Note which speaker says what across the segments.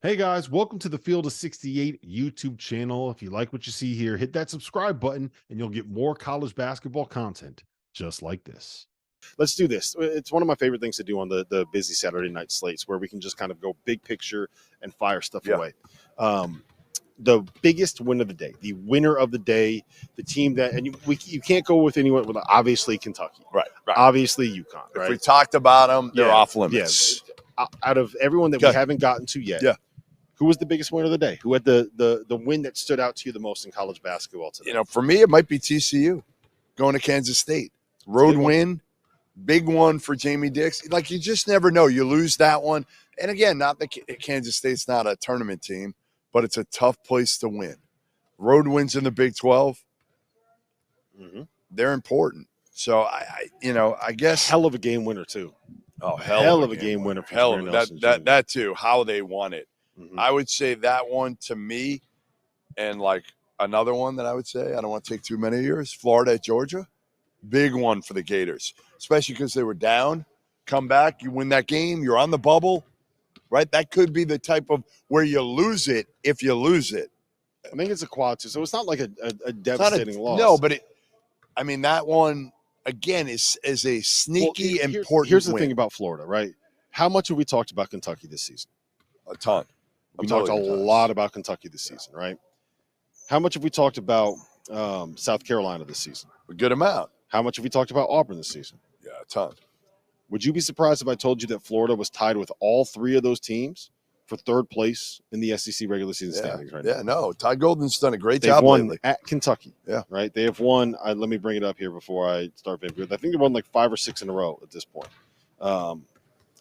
Speaker 1: Hey guys, welcome to the Field of 68 YouTube channel. If you like what you see here, hit that subscribe button and you'll get more college basketball content just like this. Let's do this. It's one of my favorite things to do on the busy Saturday night slates where we can just kind of go big picture and fire stuff away. The biggest win of the day, the winner of the day, the team that, and you can't go with anyone with obviously Kentucky,
Speaker 2: right.
Speaker 1: Obviously UConn.
Speaker 2: If
Speaker 1: right?
Speaker 2: we talked about them, they're off limits.
Speaker 1: Yeah. Out of everyone that we haven't gotten to yet, who was the biggest winner of the day? Who had the win that stood out to you the most in college basketball today?
Speaker 2: You know, for me, it might be TCU going to Kansas State. Road win, big one for Jamie Dix. Like, you just never know. You lose that one. And again, not that Kansas State's not a tournament team, but it's a tough place to win. Road wins in the Big 12, they're important. So, I guess.
Speaker 1: Hell of a game winner, too.
Speaker 2: Oh,
Speaker 1: hell of a game winner.
Speaker 2: Hell of that too, how they won it. I would say that one to me, and like another one that I would say, I don't want to take too many years, Florida at Georgia, big one for the Gators, especially because they were down, come back, you win that game, you're on the bubble, right? That could be the type of where you lose it if you lose it.
Speaker 1: I think it's a quad too, so it's not like a devastating loss.
Speaker 2: No, but that one, again, is a sneaky, important
Speaker 1: Here's the
Speaker 2: win.
Speaker 1: thing about Florida, right? How much have we talked about Kentucky this season?
Speaker 2: A ton.
Speaker 1: We talked a lot about Kentucky this season, right? How much have we talked about South Carolina this season?
Speaker 2: A good amount.
Speaker 1: How much have we talked about Auburn this season?
Speaker 2: Yeah, a ton.
Speaker 1: Would you be surprised if I told you that Florida was tied with all three of those teams for third place in the SEC regular season standings right now?
Speaker 2: Yeah, no. Ty Golden's done a great
Speaker 1: They've
Speaker 2: job
Speaker 1: won
Speaker 2: lately.
Speaker 1: at Kentucky.
Speaker 2: Yeah.
Speaker 1: Right? They have won. Let me bring it up here before I start. I think they won like 5 or 6 in a row at this point.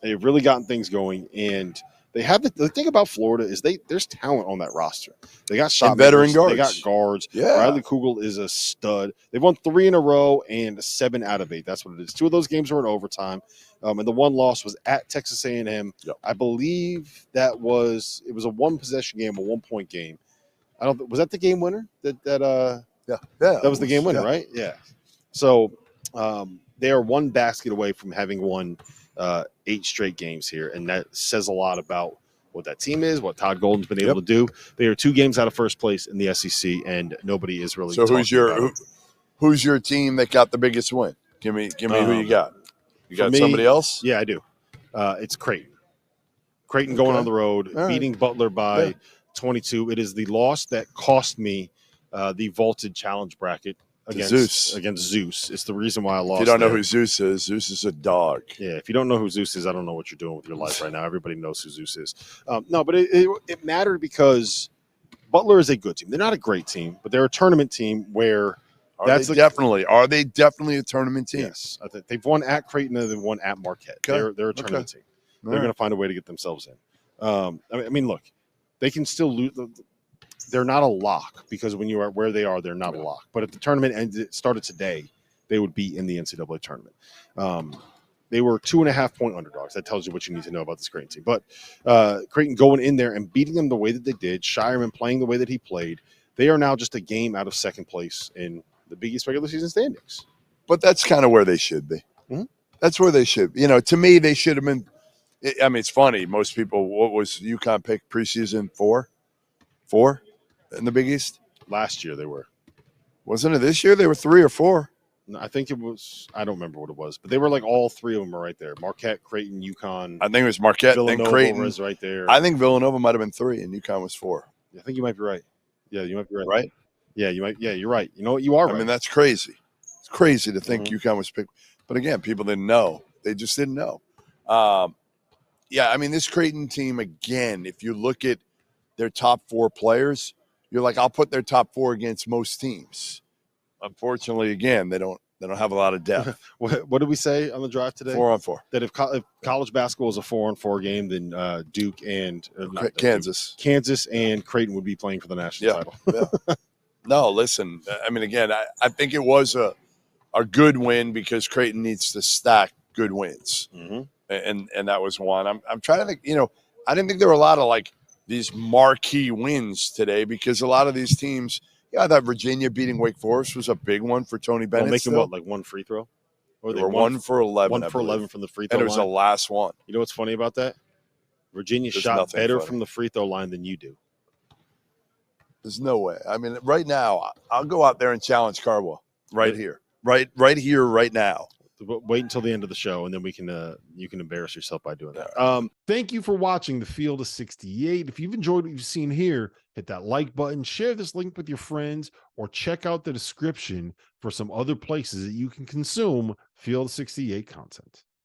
Speaker 1: They've really gotten things going, and they have the thing about Florida is there's talent on that roster. They got shot
Speaker 2: veteran guards.
Speaker 1: They got guards.
Speaker 2: Yeah.
Speaker 1: Bradley Kugel is a stud. They've won 3 in a row and 7 out of 8. That's what it is. 2 of those games were in overtime, and the one loss was at Texas A&M.
Speaker 2: Yep.
Speaker 1: I believe it was a 1-possession game, a 1-point game. Was that the game winner? That was the game winner, right? Yeah. So they are 1 basket away from having won 8 straight games here, and that says a lot about what that team is, what Todd Golden's been able to do. They are 2 games out of first place in the SEC, and nobody is really.
Speaker 2: So who's your team that got the biggest win? Give me who you got. You got somebody else?
Speaker 1: Yeah, I do. It's Creighton. Creighton going on the road, beating Butler by 22. It is the loss that cost me the vaulted challenge bracket against Zeus. It's the reason why I lost.
Speaker 2: If you don't know who Zeus is a dog.
Speaker 1: Yeah, if you don't know who Zeus is, I don't know what you're doing with your life right now. Everybody knows who Zeus is. No, but it mattered because Butler is a good team. They're not a great team, but they're a tournament team where
Speaker 2: Are they definitely a tournament team?
Speaker 1: Yes, I think they've won at Creighton and they've won at Marquette. Okay. They're a tournament team. They're going to find a way to get themselves in. I mean, look, they can still lose. They're not a lock because when you are where they are, they're not a lock. But if the tournament started today, they would be in the NCAA tournament. They were 2.5-point underdogs. That tells you what you need to know about this Creighton team. But Creighton going in there and beating them the way that they did, Shireman playing the way that he played, they are now just a game out of second place in the Big East regular season standings.
Speaker 2: But that's kind of where they should be.
Speaker 1: Mm-hmm.
Speaker 2: That's where they should be. To me, they should have been. I mean, it's funny. Most people, what was UConn pick preseason? 4 in the Big East?
Speaker 1: Last year they were.
Speaker 2: Wasn't it this year? They were 3 or 4.
Speaker 1: No, I think it was. I don't remember what it was, but they were like all 3 of them are right there. Marquette, Creighton, UConn.
Speaker 2: I think it was Marquette,
Speaker 1: Villanova
Speaker 2: then Creighton
Speaker 1: was right there.
Speaker 2: I think Villanova might have been 3 and UConn was 4.
Speaker 1: I think you might be right. Yeah, you might be right.
Speaker 2: Right?
Speaker 1: Yeah, you might. Yeah, you're right. You know what? You are right.
Speaker 2: I mean, that's crazy. It's crazy to think UConn was picked. But again, people didn't know. They just didn't know. Yeah, I mean, this Creighton team, again, if you look at their top 4 players, you're like, I'll put their top 4 against most teams. Unfortunately, again, they don't have a lot of depth.
Speaker 1: What did we say on the drive today?
Speaker 2: 4-on-4.
Speaker 1: That if college basketball is a 4-on-4 game, then Duke and
Speaker 2: Kansas
Speaker 1: and Creighton would be playing for the national title.
Speaker 2: Yeah. No, listen. I mean, again, I think it was a good win because Creighton needs to stack good wins, and that was one. I'm trying to think. I didn't think there were a lot of like these marquee wins today because a lot of these teams. Yeah, that Virginia beating Wake Forest was a big one for Tony Bennett.
Speaker 1: Making what, like 1 free throw?
Speaker 2: Or they were 1 for 11.
Speaker 1: 1 for 11 from the free throw
Speaker 2: line. And it was the last one.
Speaker 1: You know what's funny about that? Virginia
Speaker 2: There's
Speaker 1: shot
Speaker 2: nothing
Speaker 1: better
Speaker 2: funny.
Speaker 1: from the free throw line than you do.
Speaker 2: There's no way. I mean, right now, I'll go out there and challenge Carwell right here, right here, right now.
Speaker 1: Wait until the end of the show, and then we can you can embarrass yourself by doing that.
Speaker 3: Thank you for watching the Field of 68. If you've enjoyed what you've seen here, hit that like button, share this link with your friends, or check out the description for some other places that you can consume Field of 68 content.